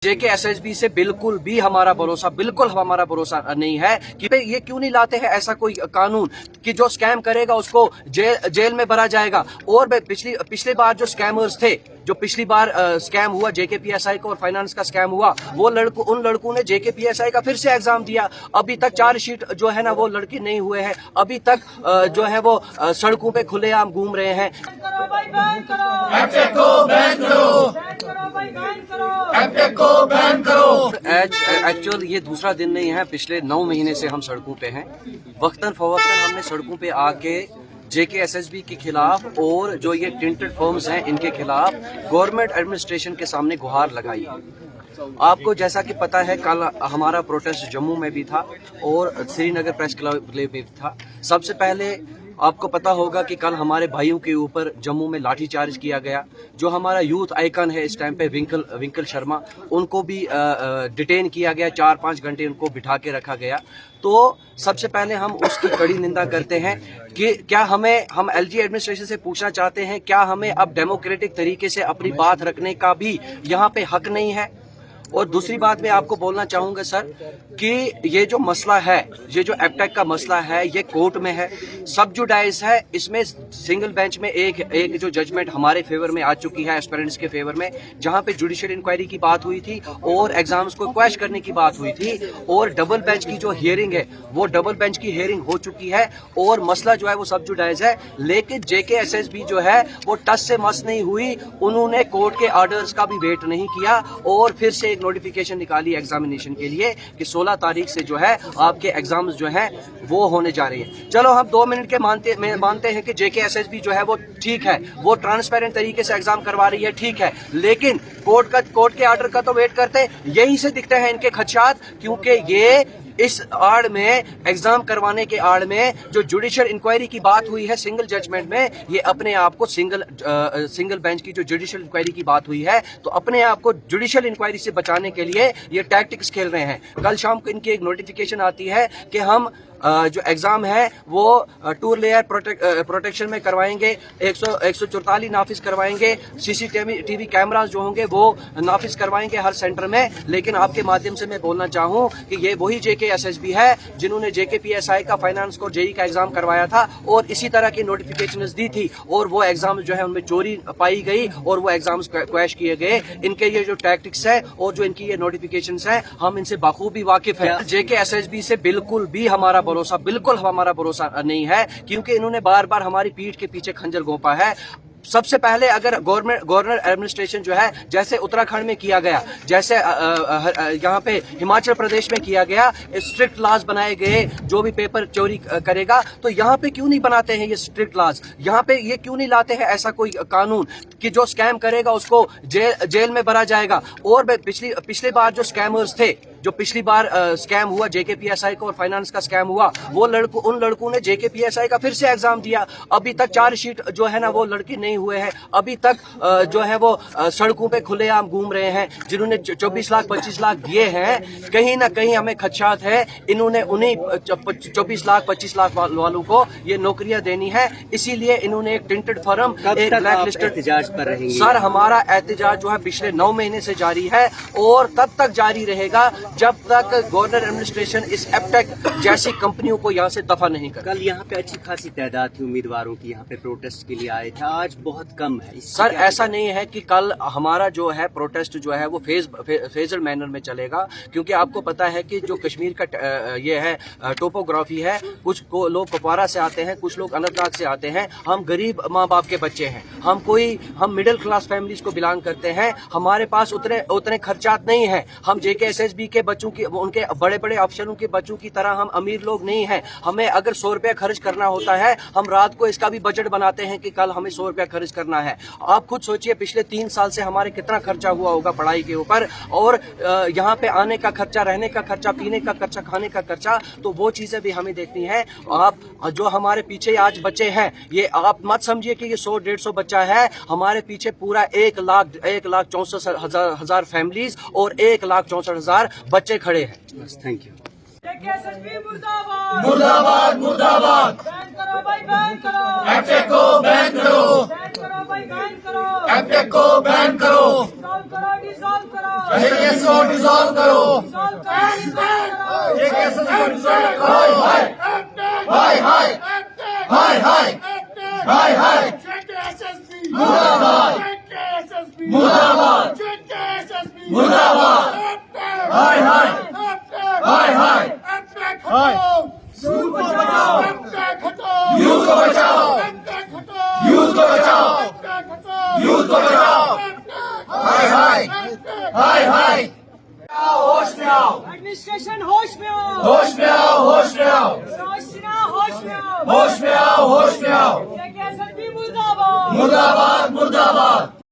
JKSSB से बिल्कुल हमारा भरोसा नहीं है कि ये क्यों नहीं लाते हैं ऐसा कोई कानून कि जो स्कैम करेगा उसको जेल में भरा जाएगा। और पिछली बार जो स्कैमर्स थे, जो पिछली बार स्कैम हुआ JKPSI को और फाइनेंस का स्कैम हुआ, वो उन लड़कों ने JKPSI का फिर से एग्जाम दिया। अभी तक चार्जशीट जो है ना वो लड़के नहीं हुए हैं, अभी तक जो है वो सड़कों पे खुलेआम घूम रहे हैं। एक्चुअल ये दूसरा दिन नहीं है, पिछले 9 महीने से हम सड़कों पे हैं। वक्तन फवक्तन हमने सड़कों पे आके JKSSB के खिलाफ और जो ये टिंटेड फर्म्स हैं इनके खिलाफ गवर्नमेंट एडमिनिस्ट्रेशन के सामने गुहार लगाई। आपको जैसा कि पता है, कल हमारा प्रोटेस्ट जम्मू में भी था और श्रीनगर प्रेस क्लब में भी था। सबसे पहले आपको पता होगा कि कल हमारे भाइयों के ऊपर जम्मू में लाठीचार्ज किया गया। जो हमारा यूथ आइकन है इस टाइम पे विंकल शर्मा, उनको भी डिटेन किया गया, 4-5 घंटे उनको बिठा के रखा गया। तो सबसे पहले हम उसकी कड़ी निंदा करते हैं कि क्या हम LG एडमिनिस्ट्रेशन से पूछना चाहते हैं, क्या हमें अब डेमोक्रेटिक तरीके से अपनी बात रखने का भी यहाँ पे हक नहीं है। और दूसरी बात मैं आपको बोलना चाहूंगा सर कि ये जो मसला है, ये जो एपटेक का मसला है, ये कोर्ट में है, सब जुडाइज है। इसमें सिंगल बेंच में एक जो जजमेंट हमारे फेवर में आ चुकी है, एस्पिरेंट्स के फेवर में, जहां पे जुडिशियल इंक्वायरी की बात हुई थी और एग्जाम्स को क्वैश करने की बात हुई थी। और डबल बेंच की जो हियरिंग है वो डबल बेंच की हियरिंग हो चुकी है और मसला जो है वो सब जुडाइज है। लेकिन JKSSB जो है वो टस से मस नहीं हुई, उन्होंने कोर्ट के ऑर्डर्स का भी वेट नहीं किया और फिर से नोटिफिकेशन निकाली एग्जामिनेशन के लिए कि 16 तारीख से जो है आपके एग्जाम्स जो हैं वो होने जा रहे हैं। चलो हम 2 मिनट के मानते हैं कि JKSSB जो है वो ठीक है, वो ट्रांसपेरेंट तरीके से एग्जाम करवा रही है, ठीक है। लेकिन कोर्ट के ऑर्डर का तो वेट करते, यहीं से दिखते हैं इनके खदशात, क्योंकि ये इस आड़ में, एग्जाम करवाने के आड़ में जो जुडिशियल इंक्वायरी की बात हुई है सिंगल जजमेंट में, ये अपने आप को सिंगल बेंच की जो जुडिशियल इंक्वायरी की बात हुई है, तो अपने आप को जुडिशियल इंक्वायरी से बचाने के लिए ये टैक्टिक्स खेल रहे हैं। कल शाम को इनकी एक नोटिफिकेशन आती है कि हम जो एग्जाम है वो 2 लेयर प्रोटेक्शन में करवाएंगे, 144 नाफिज करवाएंगे, CCTV कैमरास जो होंगे वो नाफिज करवाएंगे हर सेंटर में। लेकिन आपके माध्यम से मैं बोलना चाहूँ कि ये वही JKSSB है जिन्होंने JKPSI का, फाइनेंस को, JEE का एग्जाम करवाया था और इसी तरह की नोटिफिकेशन दी थी और वो एग्जाम जो है उनमें चोरी पाई गई और वो एग्जाम्स क्वैश किए गए। इनके ये जो टैक्टिक्स है और जो इनकी ये नोटिफिकेशन है, हम इनसे बखूबी वाकिफ है। JKSSB से बिल्कुल हमारा भरोसा नहीं है, क्योंकि इन्होंने बार बार हमारी पीठ के पीछे खंजर घोंपा है। सबसे पहले अगर गवर्नर एडमिनिस्ट्रेशन जो है, जैसे उत्तराखंड में किया गया, जैसे यहाँ पे हिमाचल प्रदेश में किया गया, स्ट्रिक्ट लॉज बनाए गए, जो भी पेपर चोरी करेगा, तो यहाँ पे क्यों नहीं बनाते हैं ये स्ट्रिक्ट लॉज? यहाँ पे ये क्यों नहीं लाते हैं ऐसा कोई कानून कि जो स्कैम करेगा उसको जेल में भरा जाएगा। और पिछली बार जो स्कैमर्स थे, जो पिछली बार स्कैम हुआ JKPSI को और फाइनेंस का स्कैम हुआ, वो उन लड़कों ने JKPSI का फिर से एग्जाम दिया। अभी तक चार्जशीट जो है ना वो लड़के नहीं हुए हैं, अभी तक जो है वो सड़कों पे खुलेआम घूम रहे हैं। जिन्होंने 24 लाख 25 लाख दिए हैं, कहीं ना कहीं हमें खदशात है इन्होंने उन्हीं 24 लाख 25 लाख वालों को ये नौकरियां देनी है। इसीलिए इन्होंने एक टिंटेड फर्म, एक ब्लैकलिस्टेड एहतजाज पर रहेंगे। सर, हमारा एहतजाज जो है पिछले 9 महीने से जारी है और तब तक जारी रहेगा जब तक गवर्नर एडमिनिस्ट्रेशन इस एपटेक जैसी कंपनियों को यहाँ से दफा नहीं कर। कल यहाँ पे अच्छी खासी तादाद थी उम्मीदवारों की, यहाँ पे प्रोटेस्ट के लिए आए थे, आज बहुत कम है। सर, ऐसा नहीं है कि कल हमारा जो है प्रोटेस्ट जो है वो फेजल मैनर में चलेगा, क्योंकि आपको पता है कि जो कश्मीर का ये है टोपोग्राफी है, कुछ लोग कुपवारा से आते हैं, कुछ लोग अनंतनाग से आते हैं। हम गरीब माँ बाप के बच्चे हैं, हम मिडिल क्लास फैमिलीज को बिलोंग करते हैं, हमारे पास उतने खर्चात नहीं है। हम JKSSB के बच्चों की, उनके बड़े बड़े अफसरों के बच्चों की तरह हम अमीर लोग नहीं हैं। हमें अगर 100 रुपया खर्च करना होता है, हम रात को इसका भी बजट बनाते हैं कि कल हमें 100 रुपया खर्च करना है। आप खुद सोचिए पिछले 3 साल से हमारे कितना खर्चा हुआ होगा पढ़ाई के ऊपर, और यहाँ पे आने का खर्चा, रहने का खर्चा, पीने का खर्चा, खाने का खर्चा, तो वो चीजें भी हमें देखनी है। आप जो हमारे पीछे आज बच्चे हैं, ये आप मत समझिए कि ये 100-150 बच्चा है, हमारे पीछे पूरा 1,64,000 फैमिलीज और 1,64,000 बच्चे खड़े हैं। Thank you. JKSSB मुर्दाबाद, मुर्दाबाद मुर्दाबाद। बैन करो भाई, बैन करो, एपटेक को बैन करो, बैन करो भाई, बैन करो, एपटेक को बैन करो। डिसॉल्व करो जेकेएस को डिसॉल्व करो जेकेएस को डिसॉल्व करो हाय हाय हाय हाय हाय हाय मुर्दाबाद मुर्दाबाद मुर्दाबाद हाय हाय हाय हाय हाय यूथ को बचाओ यूथ को बचाओ यूथ को बचाओ हाय हाय हाय हाय होश में आओ एडमिनिस्ट्रेशन होश में आओ होश में आओ होश में आओ सरोज सिन्हा होश में आओ होश में आओ होश में आओ जेके एसएसपी मुर्दाबाद मुर्दाबाद मुर्दाबाद